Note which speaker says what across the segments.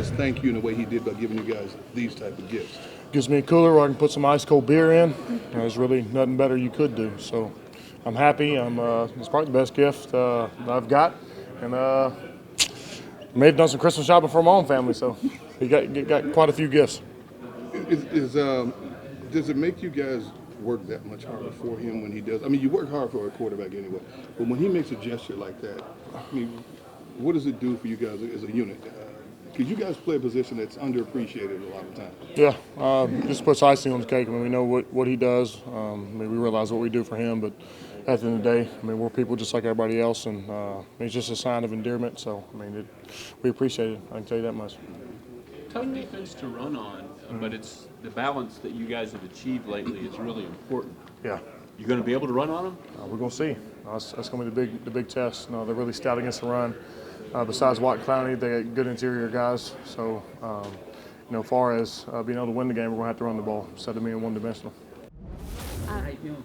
Speaker 1: says thank you in the way he did by giving you guys these type of gifts?
Speaker 2: Gives me a cooler where I can put some ice cold beer in. There's really nothing better you could do. So I'm happy. It's probably the best gift that I've got, and may have done some Christmas shopping for my own family. So he got quite a few gifts.
Speaker 1: Does it make you guys work that much harder for him when he does? I mean, you work hard for a quarterback anyway, but when he makes a gesture like that, I mean, what does it do for you guys as a unit? Because you guys play a position that's underappreciated a lot of times.
Speaker 2: Yeah, just puts icing on the cake. I mean, we know what he does. I mean, we realize what we do for him, but at the end of the day, I mean, we're people just like everybody else, and it's just a sign of endearment. So, I mean, we appreciate it. I can tell you that much.
Speaker 3: Tough defense to run on, but it's the balance that you guys have achieved lately is really important.
Speaker 2: Yeah.
Speaker 3: You're going to be able to run on them?
Speaker 2: We're going to see. That's going to be the big test. They're really stout against the run. Besides Watt and Clowney, they got good interior guys. So, as far as being able to win the game, we're going to have to run the ball instead of being one-dimensional.
Speaker 4: How you feeling?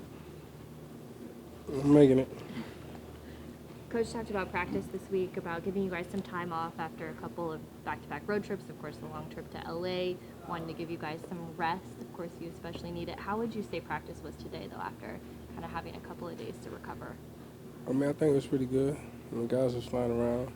Speaker 5: I'm making it.
Speaker 4: Coach talked about practice this week, about giving you guys some time off after a couple of back-to-back road trips, of course the long trip to LA, wanting to give you guys some rest. Of course you especially need it. How would you say practice was today, though, after kind of having a couple of days to recover?
Speaker 5: I mean, I think it was pretty good. I mean, guys was flying around.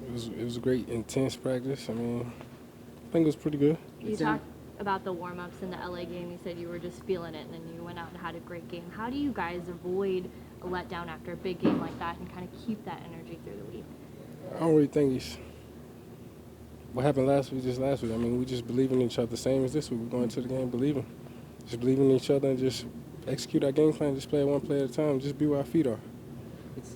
Speaker 5: It was a great, intense practice. I mean, I think it was pretty good.
Speaker 4: You talked about the warm-ups in the LA game. You said you were just feeling it, and then you went out and had a great game. How do you guys avoid a letdown after a big game like that and kind of keep that energy through the week?
Speaker 5: I don't really think what happened last week, just last week. I mean, we just believe in each other, same as this week. We're going into the game believing. Just believing in each other and just execute our game plan, just play one play at a time, just be where our feet are.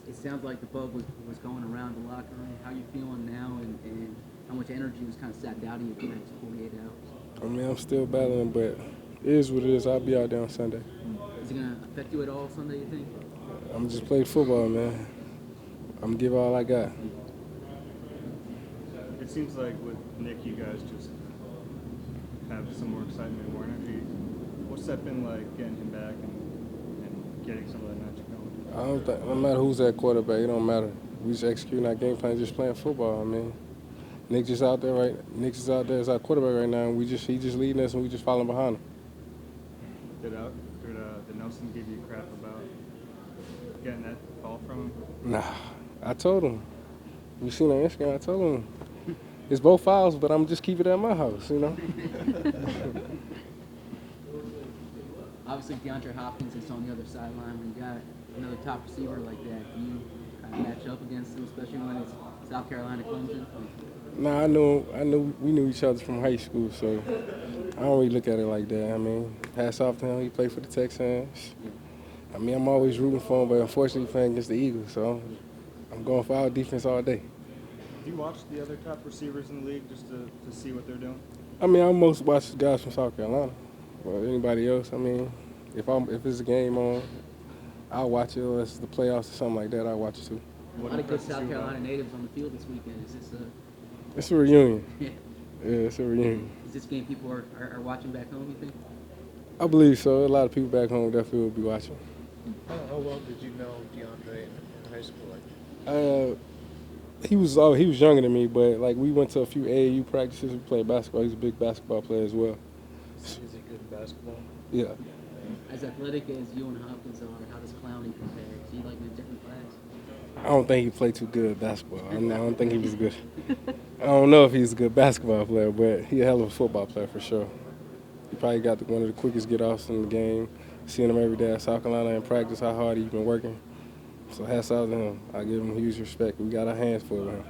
Speaker 6: It sounds like the bug was going around the locker room. How you feeling now, and how much energy was kind of sapped out of you for the next 48 hours?
Speaker 5: I mean, I'm still battling, but it is what it is. I'll be out there on Sunday.
Speaker 6: Is it going to affect you at all Sunday, you think?
Speaker 5: I'm just playing football, man. I'm going to give all I got.
Speaker 7: It seems like with Nick, you guys just have some more excitement, more energy. What's that been like, getting him back and getting some of that magic going?
Speaker 5: No matter who's at quarterback, it don't matter. We just executing our game plan, just playing football. I mean, Nick's just out there, right? Nick's just out there as our quarterback right now, and he just leading us, and we just following behind him.
Speaker 7: Did Nelson give you crap about getting that ball from him?
Speaker 5: Nah, I told him. You seen on Instagram, I told him. It's both fouls, but I'm just keep it at my house, you know?
Speaker 6: Obviously, DeAndre Hopkins is on the other sideline. When you got another top receiver like that, do you kind of match up against him, especially when it's South Carolina Clemson?
Speaker 5: Nah, we knew each other from high school, so I don't really look at it like that. I mean, hats off to him. He played for the Texans. I mean, I'm always rooting for him, but unfortunately playing against the Eagles, so I'm going for our defense all day.
Speaker 7: Do you watch the other top receivers in the league just to see what they're doing?
Speaker 5: I mean, I most watch the guys from South Carolina. But anybody else, I mean, if it's a game on, I'll watch it. Or it's the playoffs or something like that, I'll watch it too.
Speaker 6: A lot of good South Carolina natives on the field this weekend. Is this
Speaker 5: It's a reunion.
Speaker 6: yeah.
Speaker 5: Yeah, it's a reunion.
Speaker 6: Is this game people are watching back home, you think?
Speaker 5: I believe so. A lot of people back home definitely will be watching.
Speaker 8: How well did you know DeAndre in high school?
Speaker 5: He was younger than me, but like we went to a few AAU practices. We played basketball. He's a big basketball player as well.
Speaker 8: Is he good in basketball?
Speaker 5: Yeah.
Speaker 6: As athletic as you and Hopkins are, how does Clowney compare? Is he like in a different class?
Speaker 5: I don't think he played too good at basketball. I don't think he was good. I don't know if he's a good basketball player, but he's a hell of a football player for sure. He probably got one of the quickest get-offs in the game. Seeing him every day at South Carolina in practice, how hard he's been working. So hats off to him. I give him huge respect. We got our hands full of him.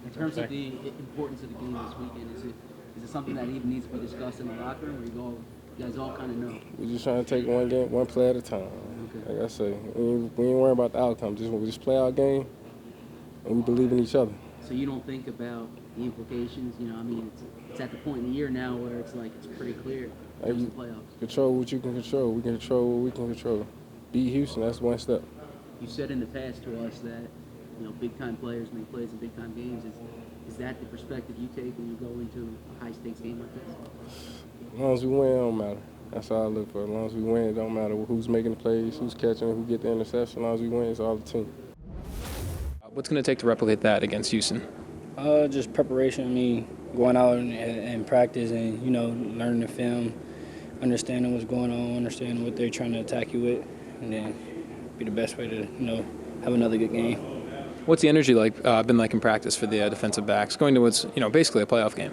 Speaker 6: In terms of the importance of the game this weekend, is it something that even needs to be discussed in the locker room, or you guys all kind of know?
Speaker 5: We're just trying to take one game, one play at a time.
Speaker 6: Okay.
Speaker 5: Like I say, we ain't worrying about the outcome. We just play our game, and we believe in each other.
Speaker 6: So you don't think about the implications? You know, I mean, it's at the point in the year now where it's like it's pretty clear. There's the playoffs.
Speaker 5: Control what you can control. We can control what we can control. Beat Houston, that's one step.
Speaker 6: You said in the past to us that, big-time players make plays in big-time games. Is that the perspective you take when you go into a high-stakes game like this?
Speaker 5: As long as we win, it don't matter. That's all I look for. As long as we win, it don't matter who's making the plays, who's catching, who get the interception. As long as we win, it's all the team.
Speaker 9: What's going to take to replicate that against Houston?
Speaker 10: Just preparation. I mean, going out and practice and, learning the film, understanding what's going on, understanding what they're trying to attack you with, and then be the best way to, have another good game.
Speaker 9: What's the energy been like in practice for the defensive backs going to what's basically a playoff game?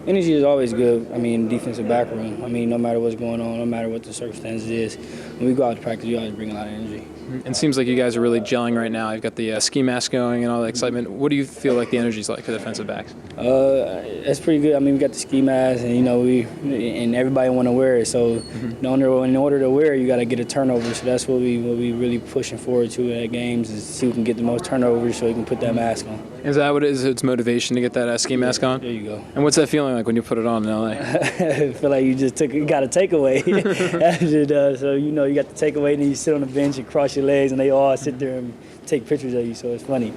Speaker 10: Energy is always good. I mean, defensive back room. I mean, no matter what's going on, no matter what the circumstances is, when we go out to practice, we always bring a lot of energy.
Speaker 9: And it seems like you guys are really gelling right now. You've got the ski mask going and all the excitement. What do you feel like the energy's like for defensive backs?
Speaker 10: It's pretty good. I mean, we got the ski mask, and and everybody want to wear it. So, in order to wear it, you got to get a turnover. So that's what we really pushing forward to at games is see who can get the most turnovers, so we can put that mask on.
Speaker 9: Is that what it is? It's motivation to get that ski mask on?
Speaker 10: There you go.
Speaker 9: And what's that feeling like when you put it on in LA?
Speaker 10: I feel like you got a takeaway. So you got the takeaway, and then you sit on the bench and cross your legs, and they all sit there and take pictures of you. So it's funny.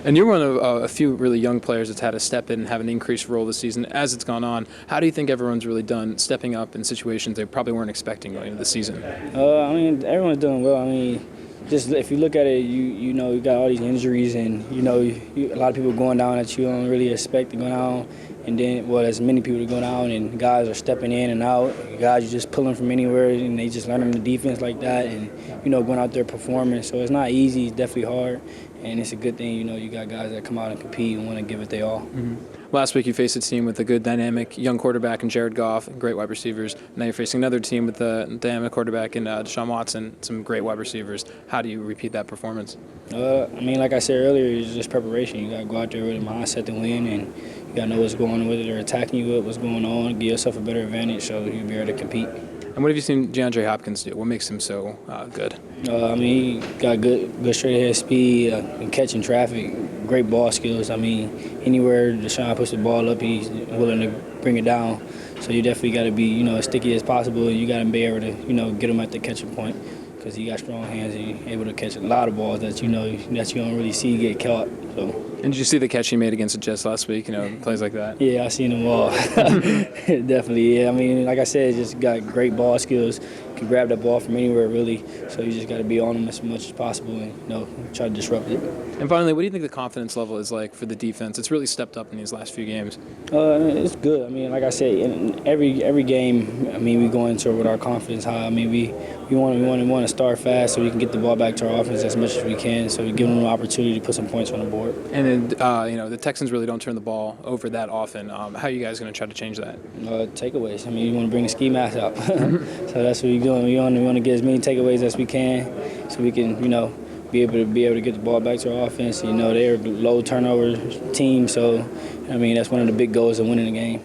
Speaker 9: And you're one of a few really young players that's had to step in and have an increased role this season. As it's gone on, how do you think everyone's really done stepping up in situations they probably weren't expecting going into the season?
Speaker 10: I mean, everyone's doing well. I mean, just if you look at it, you got all these injuries, and a lot of people going down that you don't really expect to go down, and then as many people are going down, and guys are stepping in and out. Guys are just pulling from anywhere, and they just learning the defense like that, and going out there performing. So it's not easy. It's definitely hard, and it's a good thing. You got guys that come out and compete and want to give it their all.
Speaker 9: Mm-hmm. Last week you faced a team with a good dynamic young quarterback in Jared Goff, and great wide receivers. Now you're facing another team with a dynamic quarterback in Deshaun Watson, some great wide receivers. How do you repeat that performance?
Speaker 10: I mean, like I said earlier, it's just preparation. You got to go out there with a mindset to win, and you got to know what's going on, whether they're attacking you with, what's going on, give yourself a better advantage so you'll be able to compete.
Speaker 9: And what have you seen DeAndre Hopkins do? What makes him so good?
Speaker 10: I mean, he got good straight-ahead speed and catching traffic, great ball skills. I mean, anywhere Deshaun puts the ball up, he's willing to bring it down. So you definitely got to be, as sticky as possible, and you got to be able to, get him at the catching point because he got strong hands and he's able to catch a lot of balls that you don't really see get caught. So.
Speaker 9: And did you see the catch he made against the Jets last week? Plays like that.
Speaker 10: Yeah, I seen them all. Definitely. Yeah, I mean, like I said, just got great ball skills. Can grab that ball from anywhere, really. So you just got to be on them as much as possible and try to disrupt it.
Speaker 9: And finally, what do you think the confidence level is like for the defense? It's really stepped up in these last few games.
Speaker 10: It's good. I mean, like I said, in every game, I mean, we go into it with our confidence high. I mean, we want to start fast so we can get the ball back to our offense as much as we can. So we give them an opportunity to put some points on the board.
Speaker 9: And then, the Texans really don't turn the ball over that often. How are you guys going to try to change that?
Speaker 10: Takeaways. I mean, you want to bring the ski mask out. So that's what we're doing. We want to get as many takeaways as we can so we can, be able to get the ball back to our offense. They're a low turnover team. So, I mean, that's one of the big goals of winning the game.